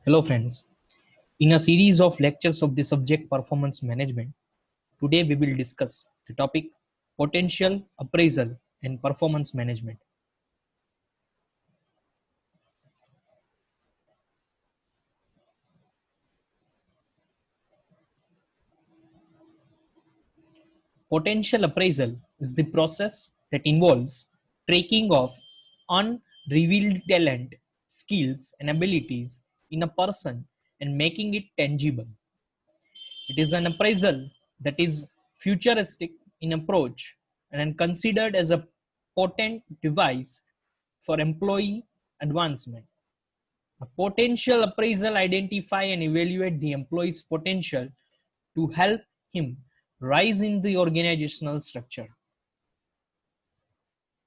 Hello friends, in a series of lectures of the subject performance management, today we will discuss the topic potential appraisal and performance management. Potential appraisal is the process that involves tracking of unrevealed talent, skills and abilities in a person and making it tangible. It is an appraisal that is futuristic in approach and considered as a potent device for employee advancement. A potential appraisal identify and evaluate the employee's potential to help him rise in the organizational structure.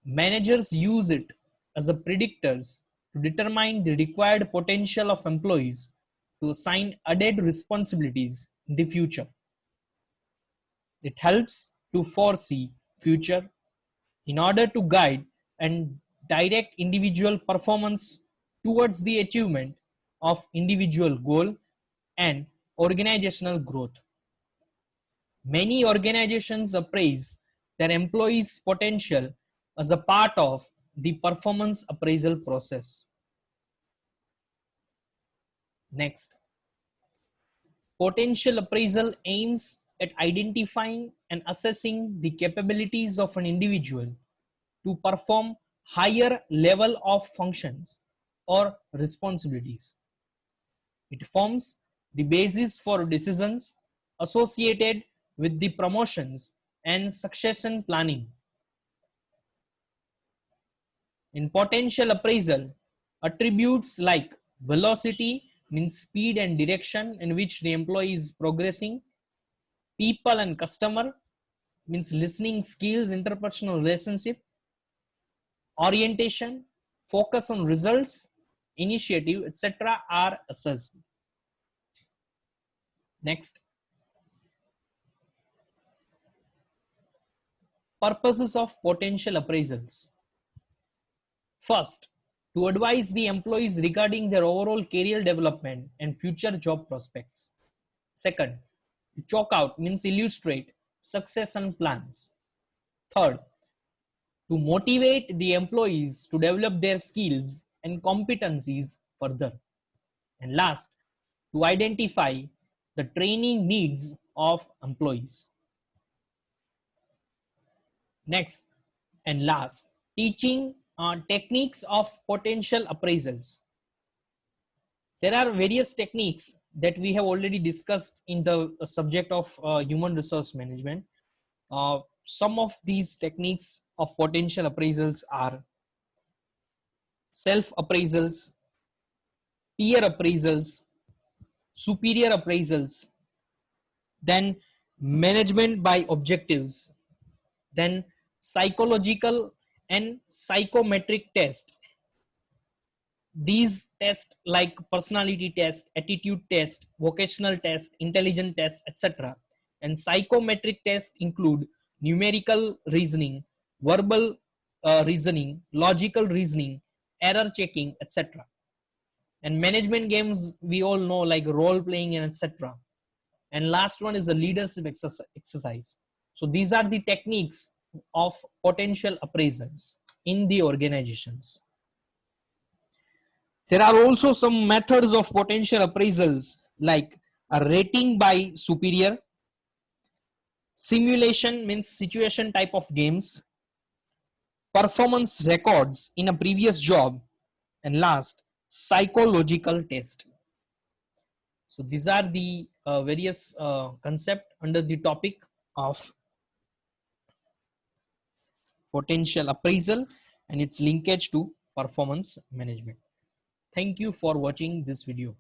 Managers use it as a predictors to determine the required potential of employees to assign added responsibilities in the future. It helps to foresee future in order to guide and direct individual performance towards the achievement of individual goal and organizational growth. Many organizations appraise their employees' potential as a part of the performance appraisal process. Next, potential appraisal aims at identifying and assessing the capabilities of an individual to perform higher level of functions or responsibilities. It forms the basis for decisions associated with the promotions and succession planning. In potential appraisal, attributes like velocity means speed and direction in which the employee is progressing, people and customer means listening skills, interpersonal relationship, orientation, focus on results, initiative, etc. are assessed. Next, purposes of potential appraisals. First, to advise the employees regarding their overall career development and future job prospects. Second, to chalk out means illustrate success and plans. Third, to motivate the employees to develop their skills and competencies further. And last, to identify the training needs of employees. Next and last, teaching techniques of potential appraisals. There are various techniques that we have already discussed in the subject of human resource management. Some of these techniques of potential appraisals are self appraisals, peer appraisals, superior appraisals, then management by objectives, then psychological and psychometric test. These tests like personality test, attitude test, vocational test, intelligence test, etc. And psychometric tests include numerical reasoning, verbal reasoning, logical reasoning, error checking, etc. And management games we all know like role playing and etc. And last one is the leadership exercise. So these are the techniques of potential appraisals in the organizations. There are also some methods of potential appraisals like a rating by superior, simulation means situation type of games, performance records in a previous job, and last, psychological test. So these are the various concepts under the topic of potential appraisal and its linkage to performance management. Thank you for watching this video.